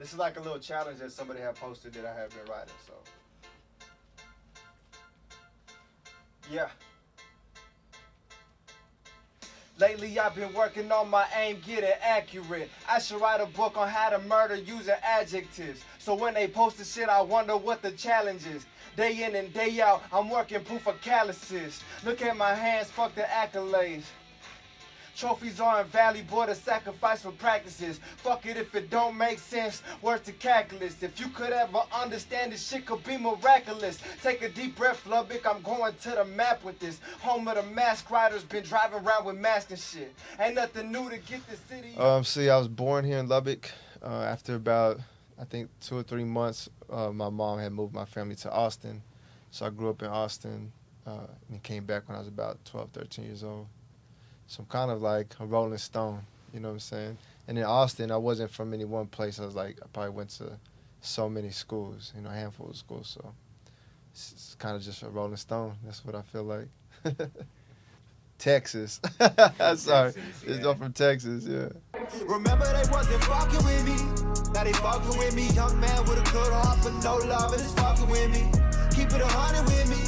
This is like a little challenge that somebody had posted that I have been writing, so. Yeah. Lately I've been working on my aim, getting accurate. I should write a book on how to murder using adjectives. So when they post the shit, I wonder what the challenge is. Day in and day out, I'm working proof of calluses. Look at my hands, fuck the accolades. Trophies are invaluable to sacrifice for practices. Fuck it if it don't make sense, worth the calculus. If you could ever understand this shit could be miraculous. Take a deep breath, Lubbock, I'm going to the map with this. Home of the mask riders, been driving around with masks and shit. Ain't nothing new to get the city. See, I was born here in Lubbock. After about, I think, 2 or 3 months, my mom had moved my family to Austin. So I grew up in Austin and came back when I was about 12, 13 years old. So I'm kind of like a rolling stone, you know what I'm saying? And in Austin, I wasn't from any one place. I probably went to so many schools, you know, a handful of schools. So it's kind of just a rolling stone. That's what I feel like. Texas. Sorry. It's up from Texas, yeah. Remember they wasn't fucking with me. Now they fucking with me. Young man with a good heart but no love and it's fucking with me. Keep it 100 with me.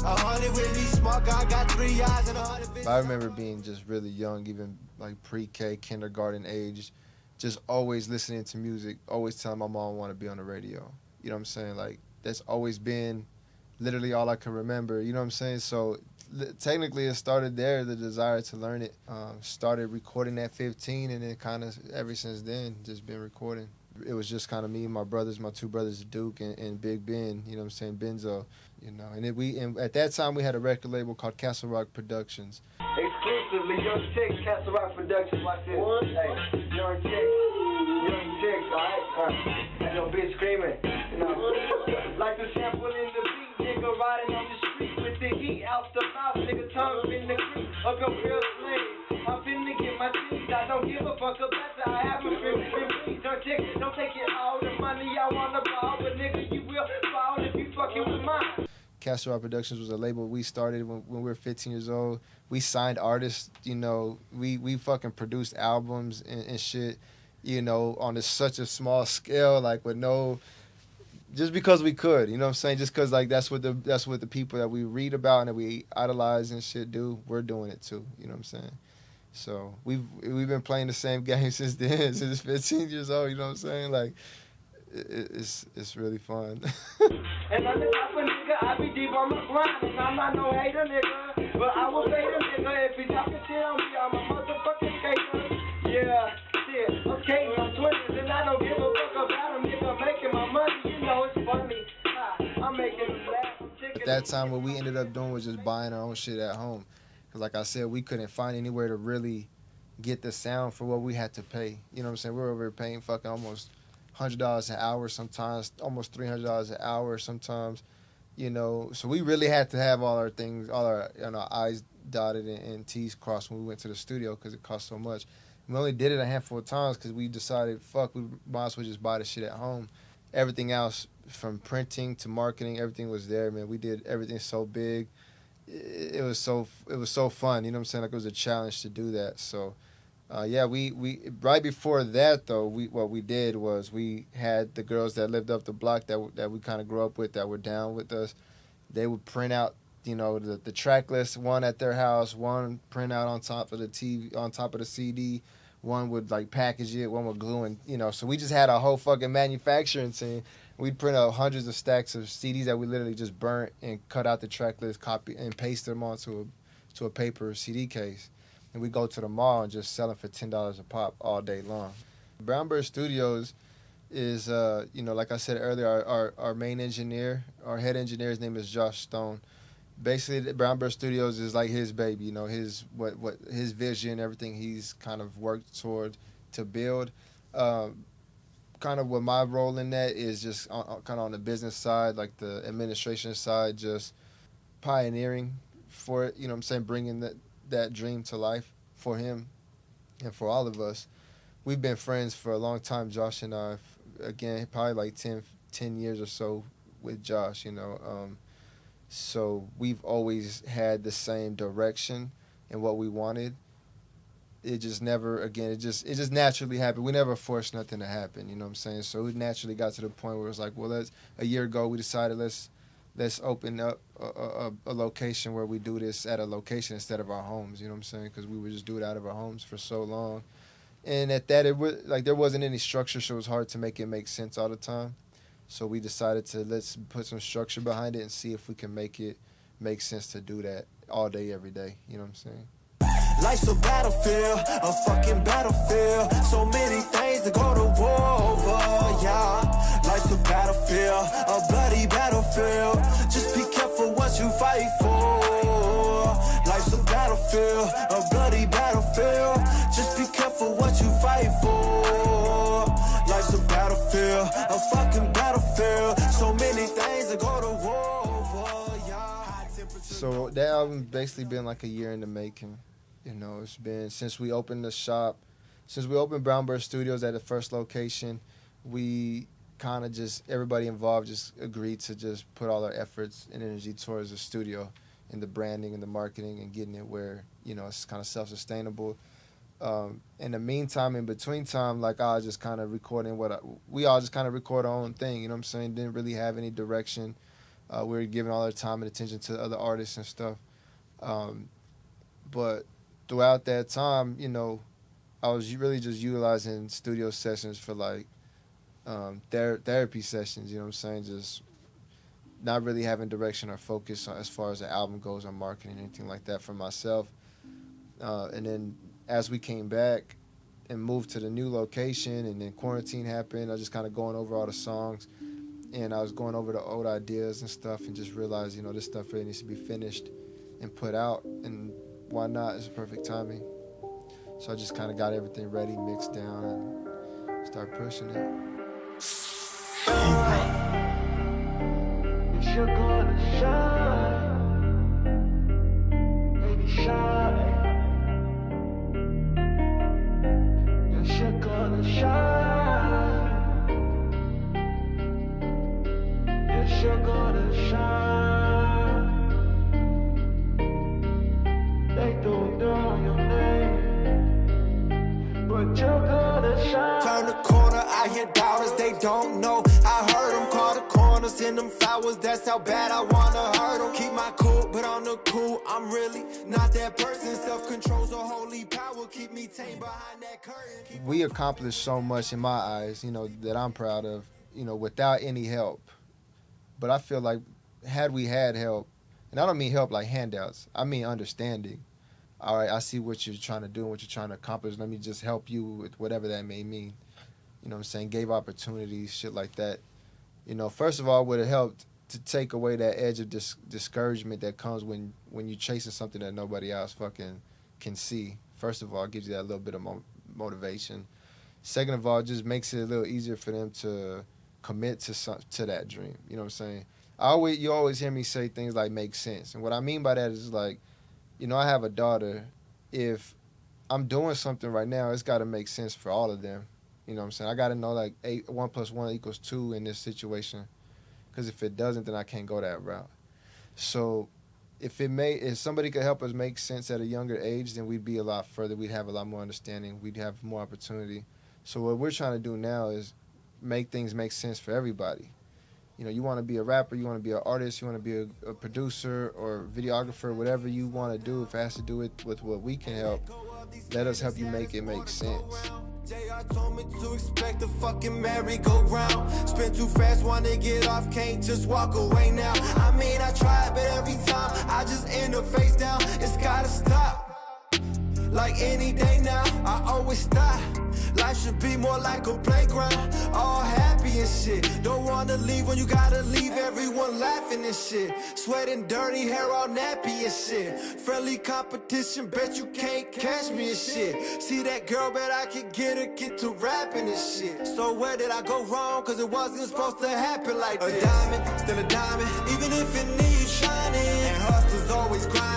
100 with me. Smart guy got 3 eyes and 100. I remember being just really young, even like pre-K, kindergarten age, just always listening to music, always telling my mom I want to be on the radio. You know what I'm saying? Like, that's always been literally all I can remember. You know what I'm saying? So technically it started there, the desire to learn it. Started recording at 15, and then kind of ever since then, just been recording. It was just kind of me and my brothers, my 2 brothers, Duke and Big Ben, you know what I'm saying, Benzo, you know. And at that time we had a record label called Castle Rock Productions. Exclusively, Young Chicks, Castle Rock Productions, watch this. Hey, Young Chicks, alright? And your bitch screaming, you know. Like the sample in the beat, nigga riding on the street with the heat out the mouth, nigga tongue in the creek of your girl's leg. I'm finna get my teeth, I don't give a fuck about that, I have a free. Don't take it all the money I wanna ball, but nigga you will fall if you fucking with mine. Castle Rock Productions was a label we started when we were 15 years old. We signed artists, you know, we fucking produced albums and shit, you know, on such a small scale, like with no, just because we could, you know what I'm saying? Just because like that's what the people that we read about and that we idolize and shit do, we're doing it too, you know what I'm saying? So we've been playing the same game since then, since 15 years old. You know what I'm saying? Like it's really fun. And I'm the type of nigga, I be deep on my grind, and I'm not no hater nigga, but I will pay the nigga if he talking shit on me. I'm a motherfucking skater. Yeah, shit, I'm skating on 20s and I don't give a fuck about him, nigga. Making my money, you know it's funny. I'm making them laugh. At that time, what we ended up doing was just buying our own shit at home. Because like I said, we couldn't find anywhere to really get the sound for what we had to pay. You know what I'm saying? We were over here paying fucking almost $100 an hour sometimes, almost $300 an hour sometimes, you know. So we really had to have all our things, all our, you know, I's dotted and T's crossed when we went to the studio because it cost so much. We only did it a handful of times because we decided, fuck, we might as well just buy the shit at home. Everything else, from printing to marketing, everything was there, man. We did everything so big. It was so fun, you know what I'm saying? Like, it was a challenge to do that. So yeah, we right before that though, what we did was we had the girls that lived up the block that we kind of grew up with, that were down with us. They would print out, you know, the track list, one at their house, one print out on top of the TV, on top of the CD, one would like package it, one would glue, and you know, so we just had a whole fucking manufacturing team. We'd print out hundreds of stacks of CDs that we literally just burnt and cut out the track list, copy and paste them onto a paper CD case. And we go to the mall and just sell them for $10 a pop all day long. Brown Bird Studios is, you know, like I said earlier, our main engineer, our head engineer, his name is Josh Stone. Basically, Brown Bird Studios is like his baby, you know, his what his vision, everything he's kind of worked toward to build. Kind of what my role in that is just kind of on the business side, like the administration side, just pioneering for it, you know what I'm saying, bringing that dream to life for him and for all of us. We've been friends for a long time, Josh and I, again, probably like 10 years or so with Josh, you know. So we've always had the same direction in what we wanted. it just never, again, it just naturally happened. We never forced nothing to happen, you know what I'm saying? So it naturally got to the point where it was like, well, a year ago we decided let's open up a location where we do this at a location instead of our homes, you know what I'm saying? Because we would just do it out of our homes for so long. And at that, it was like there wasn't any structure, so it was hard to make it make sense all the time. So we decided to let's put some structure behind it and see if we can make it make sense to do that all day, every day, you know what I'm saying? Life's a battlefield, a fucking battlefield. So many things to go to war over, yeah. Life's a battlefield, a bloody battlefield. Just be careful what you fight for. Life's a battlefield, a bloody battlefield. Just be careful what you fight for. Life's a battlefield, a fucking battlefield. So many things to go to war over, yeah. So that album's basically been like a year in the making. You know, it's been since we opened the shop, since we opened Brown Bird Studios at the first location, we kind of just, everybody involved just agreed to just put all our efforts and energy towards the studio and the branding and the marketing and getting it where, you know, it's kind of self-sustainable. In the meantime, in between time, like I was just kind of recording we all just kind of record our own thing, you know what I'm saying? Didn't really have any direction. We were giving all our time and attention to other artists and stuff. But throughout that time, you know, I was really just utilizing studio sessions for like therapy sessions, you know what I'm saying? Just not really having direction or focus as far as the album goes or marketing, anything like that for myself. And then as we came back and moved to the new location and then quarantine happened, I was just kind of going over all the songs and I was going over the old ideas and stuff and just realized, you know, this stuff really needs to be finished and put out, and why not? It's perfect timing. So I just kind of got everything ready, mixed down, and start pushing it. You're gonna shine, baby, shine. Yes, you're gonna shine. Yes, you're gonna shine. They don't know your name, but you're gonna shine. Turn the corner, I hear doubters, they don't know. I heard them call the corners in them flowers, that's how bad I wanna hurt them. Keep my cool, but on the cool, I'm really not that person. Self-control's a holy power, keep me tame behind that curtain. We accomplished so much in my eyes, you know, that I'm proud of, you know, without any help. But I feel like had we had help, and I don't mean help like handouts, I mean understanding. All right, I see what you're trying to do and what you're trying to accomplish. Let me just help you with whatever that may mean. You know what I'm saying? Gave opportunities, shit like that. You know, first of all, would have helped to take away that edge of discouragement that comes when you're chasing something that nobody else fucking can see. First of all, it gives you that little bit of motivation. Second of all, it just makes it a little easier for them to commit to that dream. You know what I'm saying? You always hear me say things like make sense. And what I mean by that is like, you know, I have a daughter. If I'm doing something right now, it's got to make sense for all of them. You know what I'm saying? I got to know like 1 + 1 = 2 in this situation. Because if it doesn't, then I can't go that route. So if somebody could help us make sense at a younger age, then we'd be a lot further. We'd have a lot more understanding. We'd have more opportunity. So what we're trying to do now is make things make sense for everybody. You know, you want to be a rapper, you want to be an artist, you want to be a producer or videographer, whatever you want to do. If it has to do it with what we can help, let us help you make it make sense. JR told me to expect a fucking merry-go-round. Spin too fast, wanna get off, can't just walk away now. I mean, I tried, but every time I just end up face down. It's gotta stop. Like any day now, I always stop. Life should be more like a playground, all happy and shit. Don't wanna leave when you gotta leave, everyone laughing and shit. Sweating dirty, hair all nappy and shit. Friendly competition, bet you can't catch me and shit. See that girl, bet I can get to rapping and shit. So where did I go wrong? Cause it wasn't supposed to happen like this. A diamond, still a diamond, even if it needs shining. And hustlers always grind.